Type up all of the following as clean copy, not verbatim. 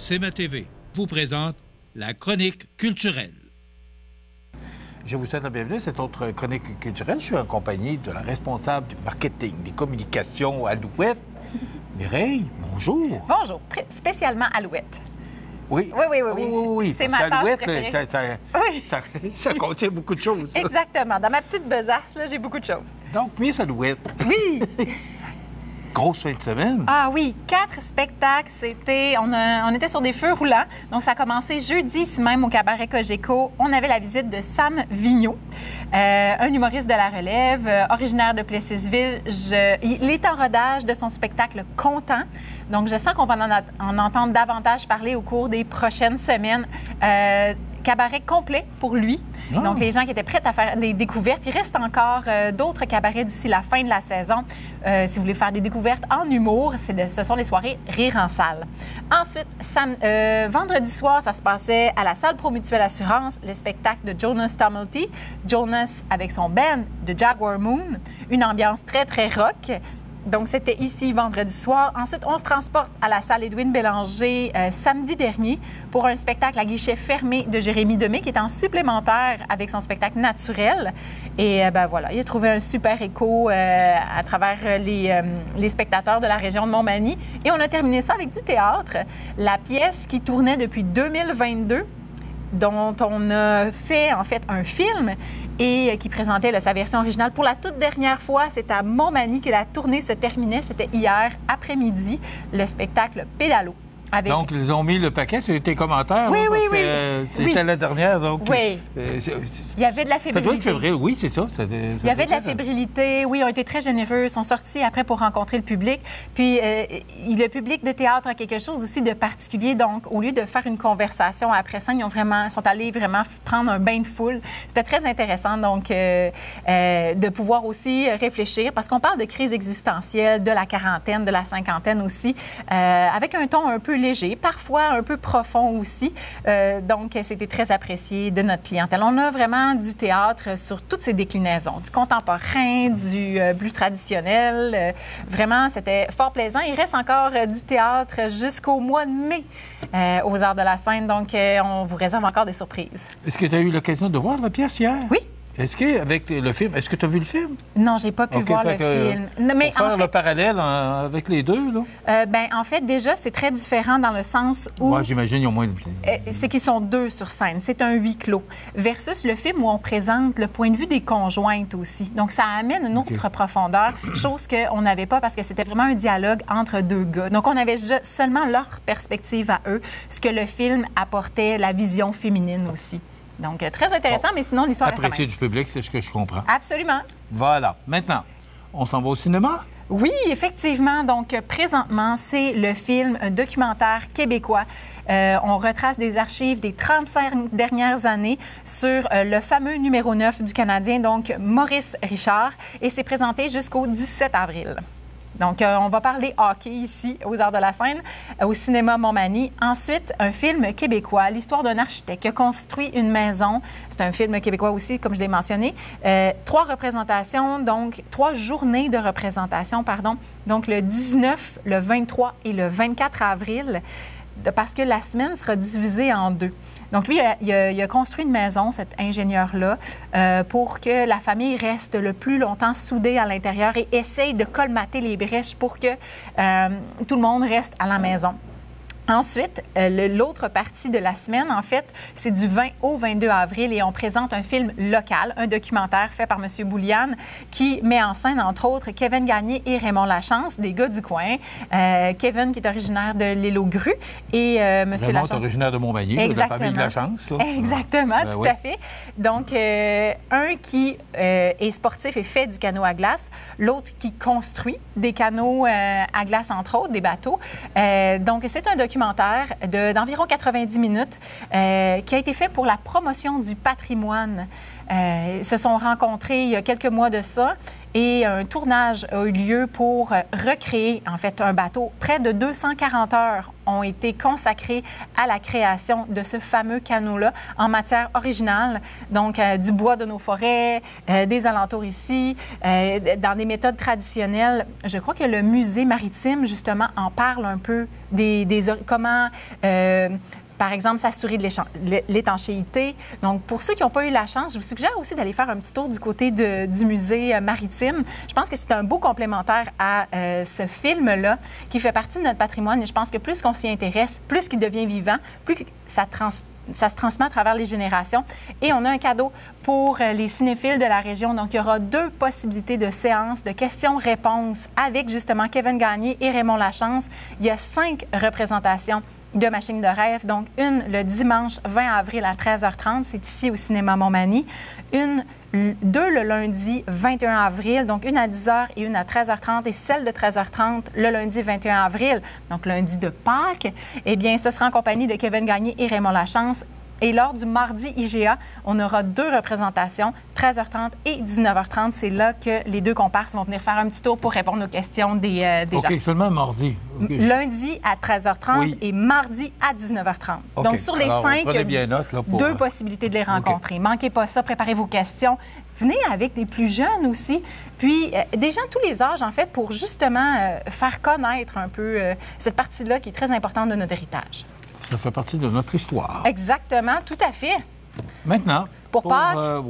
CMA TV vous présente la chronique culturelle. Je vous souhaite la bienvenue à cette autre chronique culturelle. Je suis en compagnie de la responsable du marketing, des communications Alouette, Mireille. Bonjour. Bonjour. Spécialement Alouette. Oui. Oui. C'est ma tâche préférée. Ça contient beaucoup de choses. Ça. Exactement. Dans ma petite besace, là, j'ai beaucoup de choses. Donc, Miss Alouette. Oui. Grosse fin de semaine. Ah oui, 4 spectacles. On était sur des feux roulants. Donc, ça a commencé jeudi ici même au Cabaret Cogeco. On avait la visite de Sam Vigneault, un humoriste de la relève, originaire de Plessisville. Il est en rodage de son spectacle Content. Donc, je sens qu'on va en entendre davantage parler au cours des prochaines semaines. Cabaret complet pour lui. Oh. Donc, les gens qui étaient prêts à faire des découvertes. Il reste encore d'autres cabarets d'ici la fin de la saison. Si vous voulez faire des découvertes en humour, ce sont les soirées Rire en salle. Ensuite, vendredi soir, ça se passait à la salle Promutuelle Assurance, le spectacle de Jonas Tumulty. Jonas avec son band de Jaguar Moon. Une ambiance très, très rock. Donc, c'était ici vendredi soir. Ensuite, on se transporte à la salle Edwin Bélanger samedi dernier pour un spectacle à guichet fermé de Jérémy Demé qui est en supplémentaire avec son spectacle Naturel. Et voilà, il a trouvé un super écho à travers les spectateurs de la région de Montmagny. Et on a terminé ça avec du théâtre. La pièce qui tournait depuis 2022, dont on a fait en fait un film et qui présentait sa version originale. Pour la toute dernière fois, c'est à Montmagny que la tournée se terminait. C'était hier après-midi, le spectacle Pédalo. Donc, ils ont mis le paquet sur tes commentaires. Oui, là, oui. C'était la dernière. Donc, oui. Il y avait de la fébrilité. Ça doit être février, oui, c'est ça. Il y avait de la fébrilité. Oui, ils ont été très généreux. Ils sont sortis après pour rencontrer le public. Puis, le public de théâtre a quelque chose aussi de particulier. Donc, au lieu de faire une conversation après ça, ils sont allés vraiment prendre un bain de foule. C'était très intéressant, donc, de pouvoir aussi réfléchir. Parce qu'on parle de crise existentielle, de la quarantaine, de la cinquantaine aussi, avec un ton un peu léger, parfois un peu profond aussi. Donc, c'était très apprécié de notre clientèle. On a vraiment du théâtre sur toutes ses déclinaisons, du contemporain, du plus traditionnel. Vraiment, c'était fort plaisant. Il reste encore du théâtre jusqu'au mois de mai aux Arts de la Scène. Donc, on vous réserve encore des surprises. Est-ce que tu as eu l'occasion de voir la pièce hier? Oui. Est-ce qu'avec le film, est-ce que tu as vu le film? Non, j'ai pas pu voir le film. Mais pour faire le parallèle avec les deux, là? En fait, déjà, c'est très différent dans le sens où... Moi, j'imagine qu'ils ont moins de... c'est qu'ils sont deux sur scène. C'est un huis clos. Versus le film où on présente le point de vue des conjointes aussi. Donc, ça amène une autre profondeur, chose qu'on n'avait pas parce que c'était vraiment un dialogue entre deux gars. Donc, on avait seulement leur perspective à eux, ce que le film apportait, la vision féminine aussi. Donc, très intéressant, mais sinon, l'histoire reste apprécié du public, c'est ce que je comprends. Absolument. Voilà. Maintenant, on s'en va au cinéma? Oui, effectivement. Donc, présentement, c'est le film, un documentaire québécois. On retrace des archives des 35 dernières années sur le fameux numéro 9 du Canadien, donc Maurice Richard, et c'est présenté jusqu'au 17 avril. Donc, on va parler hockey ici, aux Arts de la Scène, au cinéma Montmagny. Ensuite, un film québécois, l'histoire d'un architecte qui a construit une maison. C'est un film québécois aussi, comme je l'ai mentionné. 3 représentations, donc 3 journées de représentation, pardon. Donc, le 19, le 23 et le 24 avril, parce que la semaine sera divisée en 2. Donc, lui, il a construit une maison, cet ingénieur-là, pour que la famille reste le plus longtemps soudée à l'intérieur et essaye de colmater les brèches pour que tout le monde reste à la maison. Ensuite, l'autre partie de la semaine, en fait, c'est du 20 au 22 avril et on présente un film local, un documentaire fait par M. Bouliane qui met en scène, entre autres, Kevin Gagné et Raymond Lachance, des gars du coin. Kevin, qui est originaire de l'île aux Grues, et M. Lachance... Raymond est originaire de Montmagny, de la famille de Lachance. Là. Exactement, tout à fait. Donc, un qui est sportif et fait du canot à glace, l'autre qui construit des canots à glace, entre autres, des bateaux. Donc, c'est un documentaire d'environ 90 minutes qui a été fait pour la promotion du patrimoine. Ils se sont rencontrés il y a quelques mois de ça et un tournage a eu lieu pour recréer, en fait, un bateau. Près de 240 heures ont été consacrées à la création de ce fameux canot-là en matière originale, donc du bois de nos forêts, des alentours ici, dans des méthodes traditionnelles. Je crois que le musée maritime, justement, en parle un peu comment... par exemple, s'assurer de l'étanchéité. Donc, pour ceux qui n'ont pas eu la chance, je vous suggère aussi d'aller faire un petit tour du côté du musée maritime. Je pense que c'est un beau complémentaire à ce film-là qui fait partie de notre patrimoine. Et je pense que plus qu'on s'y intéresse, plus qu'il devient vivant, plus ça se transmet à travers les générations. Et on a un cadeau pour les cinéphiles de la région. Donc, il y aura 2 possibilités de séances de questions-réponses avec justement Kevin Gagné et Raymond Lachance. Il y a 5 représentations de Machine de rêve. Donc, une le dimanche 20 avril à 13h30, c'est ici au cinéma Montmagny. 2 le lundi 21 avril, donc une à 10h et une à 13h30, et celle de 13h30 le lundi 21 avril, donc lundi de Pâques. Eh bien, ce sera en compagnie de Kevin Gagné et Raymond Lachance. Et lors du mardi IGA, on aura 2 représentations, 13h30 et 19h30. C'est là que les 2 comparses vont venir faire un petit tour pour répondre aux questions des gens. OK, seulement mardi. Okay. Lundi à 13h30 et mardi à 19h30. Okay. Donc, sur les 5, il y a 2 possibilités de les rencontrer. Okay. Manquez pas ça, préparez vos questions. Venez avec des plus jeunes aussi, puis des gens de tous les âges, en fait, pour justement faire connaître un peu cette partie-là qui est très importante de notre héritage. Ça fait partie de notre histoire. Exactement, tout à fait. Maintenant, pour Pâques?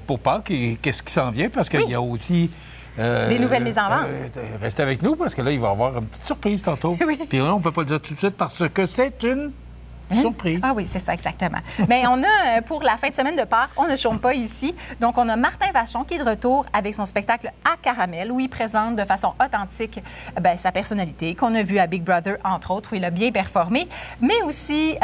Pour Pâques, qu'est-ce qui s'en vient? Parce qu'il y a aussi... des nouvelles mises en vente. Restez avec nous, parce que là, il va y avoir une petite surprise tantôt. Oui. Puis là, on ne peut pas le dire tout de suite parce que c'est une... surprise. Ah oui, c'est ça, exactement. Bien, on a, pour la fin de semaine de Pâques, on ne chôme pas ici. Donc, on a Martin Vachon qui est de retour avec son spectacle à Caramel, où il présente de façon authentique sa personnalité, qu'on a vu à Big Brother, entre autres, où il a bien performé, mais aussi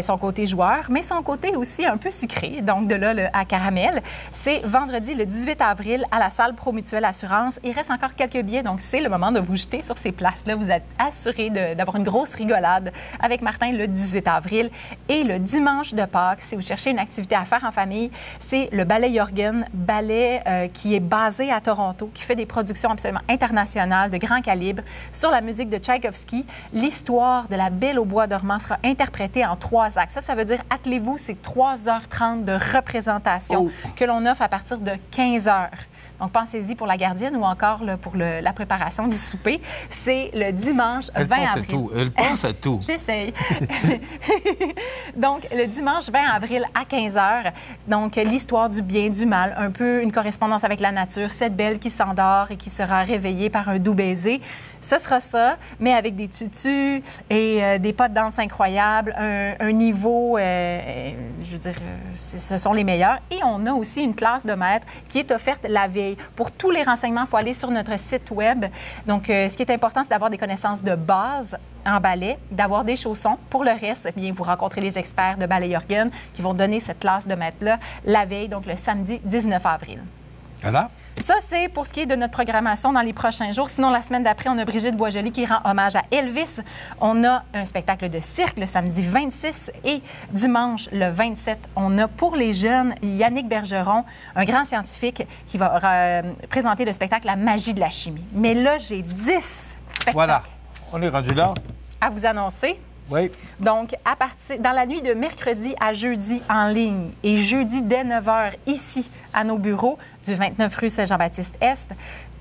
son côté joueur, mais son côté aussi un peu sucré. Donc, de là, le à Caramel. C'est vendredi, le 18 avril, à la salle Promutuelle Assurance. Il reste encore quelques billets, donc c'est le moment de vous jeter sur ces places-là. Vous êtes assurés d'avoir une grosse rigolade avec Martin le 18 avril. Et le dimanche de Pâques, si vous cherchez une activité à faire en famille, c'est le Ballet Jorgen, ballet qui est basé à Toronto, qui fait des productions absolument internationales de grand calibre sur la musique de Tchaïkovski. L'histoire de la Belle au bois dormant sera interprétée en 3 actes. Ça veut dire, attelez-vous, c'est 3h30 de représentation que l'on offre à partir de 15h. Donc, pensez-y pour la gardienne ou encore là, pour la préparation du souper. C'est le dimanche 20 avril. Elle pense à tout. J'essaye. Donc, le dimanche 20 avril à 15h, donc l'histoire du bien, du mal, un peu une correspondance avec la nature, cette belle qui s'endort et qui sera réveillée par un doux baiser. Ce sera ça, mais avec des tutus et des pas de danse incroyables, un niveau, je veux dire, ce sont les meilleurs. Et on a aussi une classe de maître qui est offerte la veille. Pour tous les renseignements, il faut aller sur notre site web. Donc, ce qui est important, c'est d'avoir des connaissances de base en ballet, d'avoir des chaussons. Pour le reste, bien, vous rencontrez les experts de Ballet Jorgen qui vont donner cette classe de maître-là la veille, donc le samedi 19 avril. Alors? Ça, c'est pour ce qui est de notre programmation dans les prochains jours. Sinon, la semaine d'après, on a Brigitte Boisjoli qui rend hommage à Elvis. On a un spectacle de cirque le samedi 26 et dimanche le 27. On a pour les jeunes Yannick Bergeron, un grand scientifique qui va présenter le spectacle La magie de la chimie. Mais là, j'ai 10 spectacles. Voilà, on est rendu là. À vous annoncer. Oui. Donc, dans la nuit de mercredi à jeudi en ligne et jeudi dès 9h ici à nos bureaux du 29 rue Saint-Jean-Baptiste-Est,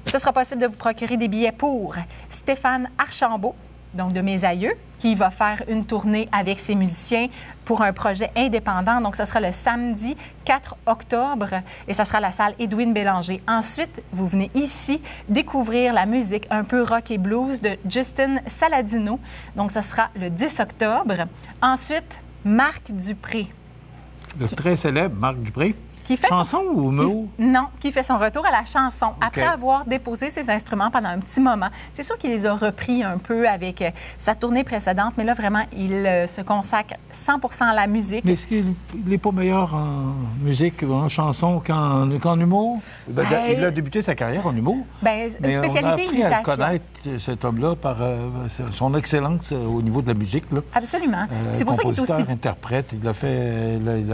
ce sera possible de vous procurer des billets pour Stéphane Archambault, donc de Mes Aïeux, qui va faire une tournée avec ses musiciens pour un projet indépendant. Donc, ce sera le samedi 4 octobre et ça sera à la salle Edwin Bélanger. Ensuite, vous venez ici découvrir la musique un peu rock et blues de Justin Saladino. Donc, ce sera le 10 octobre. Ensuite, Marc Dupré. Le très célèbre Marc Dupré. Qui fait chanson ou mot? Non, qui fait son retour à la chanson. Après avoir déposé ses instruments pendant un petit moment. C'est sûr qu'il les a repris un peu avec sa tournée précédente, mais là, vraiment, il se consacre 100% à la musique. Mais est-ce qu'il n'est pas meilleur en musique ou en chanson qu'en humour? Il a débuté sa carrière en humour. Bien, spécialité on a appris imitation. à connaître cet homme-là par son excellence au niveau de la musique. Là. Absolument. C'est pour ça qu'il est aussi... interprète, il a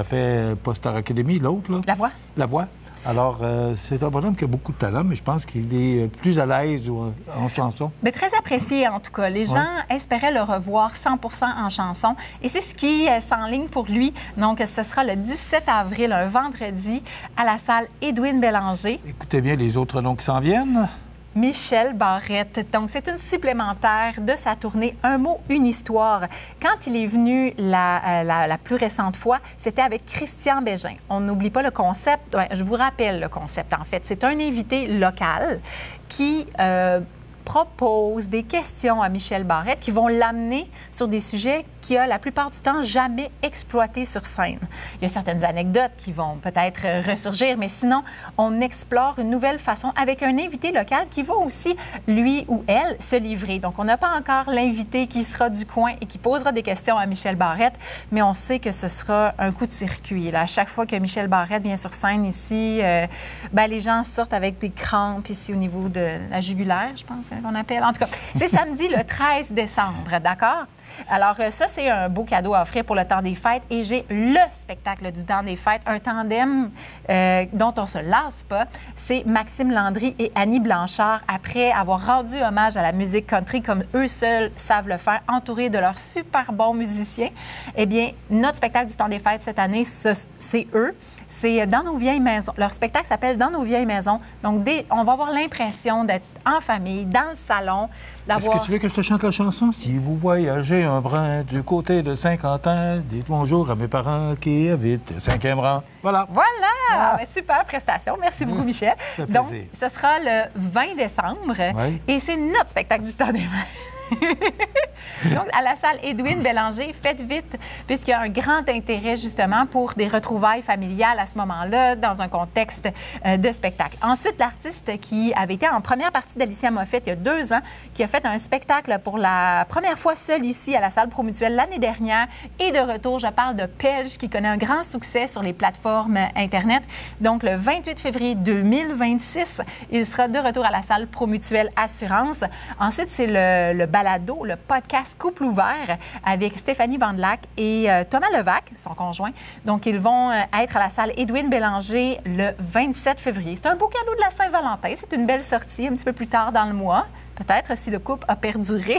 fait Post Star Academy, l'autre, là. La voix? La voix. Alors, c'est un bonhomme qui a beaucoup de talent, mais je pense qu'il est plus à l'aise en chanson. Mais très apprécié, en tout cas. Les gens espéraient le revoir 100% en chanson. Et c'est ce qui s'enligne pour lui. Donc, ce sera le 17 avril, un vendredi, à la salle Edwin Bélanger. Écoutez bien les autres noms qui s'en viennent. Michel Barrette. Donc, c'est une supplémentaire de sa tournée Un mot, une histoire. Quand il est venu la plus récente fois, c'était avec Christian Bégin. On n'oublie pas le concept. Ouais, je vous rappelle le concept, en fait. C'est un invité local qui propose des questions à Michel Barrette qui vont l'amener sur des sujets qu'il a la plupart du temps jamais exploités sur scène. Il y a certaines anecdotes qui vont peut-être ressurgir, mais sinon, on explore une nouvelle façon avec un invité local qui va aussi, lui ou elle, se livrer. Donc, on n'a pas encore l'invité qui sera du coin et qui posera des questions à Michel Barrette, mais on sait que ce sera un coup de circuit. Là, à chaque fois que Michel Barrette vient sur scène ici, les gens sortent avec des crampes ici au niveau de la jugulaire, je pense qu'on appelle. En tout cas, c'est samedi le 13 décembre, d'accord? Alors, ça, c'est un beau cadeau à offrir pour le temps des fêtes. Et j'ai le spectacle du temps des fêtes, un tandem dont on ne se lasse pas. C'est Maxime Landry et Annie Blanchard, après avoir rendu hommage à la musique country comme eux seuls savent le faire, entourés de leurs super bons musiciens. Eh bien, notre spectacle du temps des fêtes cette année, c'est eux. C'est Dans nos vieilles maisons. Leur spectacle s'appelle Dans nos vieilles maisons. Donc, on va avoir l'impression d'être en famille, dans le salon. Est-ce que tu veux que je te chante la chanson? Si vous voyagez un brin du côté de Saint-Quentin, dites bonjour à mes parents qui habitent 5e rang. Voilà. Voilà! Super prestation. Merci beaucoup, Michel. Donc, ce sera le 20 décembre et c'est notre spectacle du temps des fêtes. Donc, à la salle Edwin Bélanger, faites vite, puisqu'il y a un grand intérêt, justement, pour des retrouvailles familiales à ce moment-là, dans un contexte de spectacle. Ensuite, l'artiste qui avait été en première partie d'Alicia Moffett il y a 2 ans, qui a fait un spectacle pour la première fois seul ici à la salle Promutuelle l'année dernière, et de retour, je parle de Pelge, qui connaît un grand succès sur les plateformes Internet. Donc, le 28 février 2026, il sera de retour à la salle Promutuelle Assurance. Ensuite, c'est le balado, le podcast Couple ouvert avec Stéphanie Vandelac et Thomas Levac, son conjoint. Donc, ils vont être à la salle Edwin Bélanger le 27 février. C'est un beau cadeau de la Saint-Valentin. C'est une belle sortie un petit peu plus tard dans le mois. Peut-être si le couple a perduré.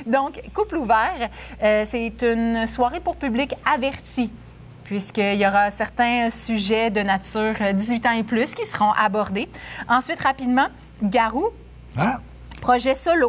Donc, Couple ouvert, c'est une soirée pour public averti, puisqu'il y aura certains sujets de nature 18 ans et plus qui seront abordés. Ensuite, rapidement, Garou. Projet solo.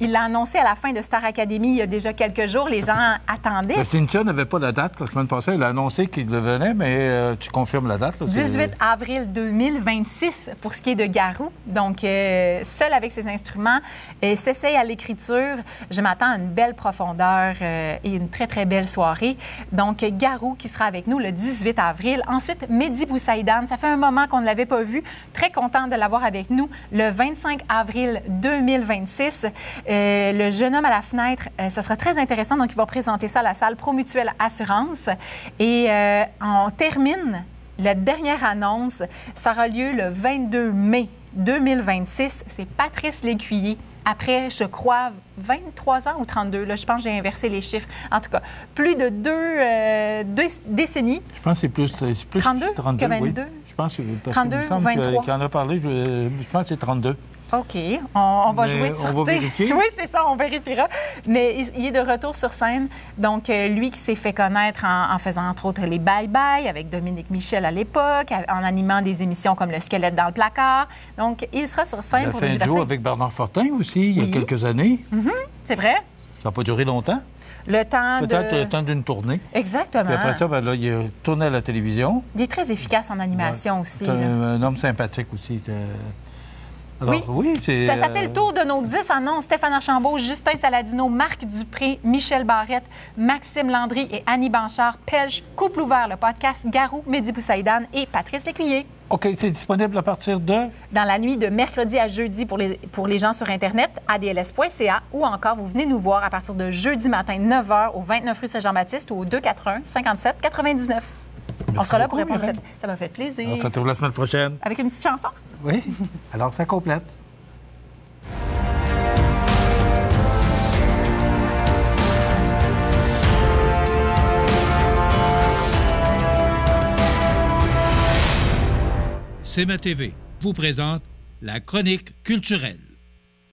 Il l'a annoncé à la fin de Star Academy il y a déjà quelques jours. Les gens attendaient. Mais Cynthia n'avait pas la date la semaine passée. Elle a annoncé qu'il le venait, mais tu confirmes la date? Là, 18 avril 2026 pour ce qui est de Garou. Donc, seul avec ses instruments, s'essaye à l'écriture. Je m'attends à une belle profondeur et une très, très belle soirée. Donc, Garou qui sera avec nous le 18 avril. Ensuite, Mehdi Boussaïdan. Ça fait un moment qu'on ne l'avait pas vu. Très contente de l'avoir avec nous le 25 avril 2026. Le jeune homme à la fenêtre, ça sera très intéressant. Donc, il va présenter ça à la salle Promutuelle Assurance. Et on termine, la dernière annonce, ça aura lieu le 22 mai 2026. C'est Patrice Lécuyer. Après, je crois, 23 ans ou 32. Là, je pense que j'ai inversé les chiffres. En tout cas, plus de deux décennies. Je pense que c'est plus 32 que 22. Oui. Je pense que 32, il me semble 23. qu'il en a parlé. Je pense que c'est 32. OK. On va jouer de sûreté. On va vérifier. Oui, c'est ça, on vérifiera. Mais il est de retour sur scène. Donc, lui qui s'est fait connaître en faisant, entre autres, les bye-bye avec Dominique Michel à l'époque, en animant des émissions comme Le squelette dans le placard. Donc, il sera sur scène pour des diverses... Il a fait un duo avec Bernard Fortin aussi, il y a quelques années. C'est vrai. Ça n'a pas duré longtemps. Peut-être le temps d'une tournée. Exactement. Puis après ça, là, il a tourné à la télévision. Il est très efficace en animation aussi. C'est un homme sympathique aussi. Alors, oui, c'est... Ça s'appelle le tour de nos 10 annonces. Stéphane Archambault, Justin Saladino, Marc Dupré, Michel Barrette, Maxime Landry et Annie Blanchard, Pelge, Couple ouvert, le podcast Garou, Mehdi Boussaïdan et Patrice Lécuyer. OK, c'est disponible à partir de... Dans la nuit de mercredi à jeudi pour les gens sur Internet, adls.ca, ou encore vous venez nous voir à partir de jeudi matin, 9h, au 29 rue Saint-Jean-Baptiste ou au 241-57-99. On sera là pour répondre. Ça m'a fait plaisir. On se retrouve la semaine prochaine. Avec une petite chanson? Oui. Alors, ça complète. CMA TV vous présente la chronique culturelle.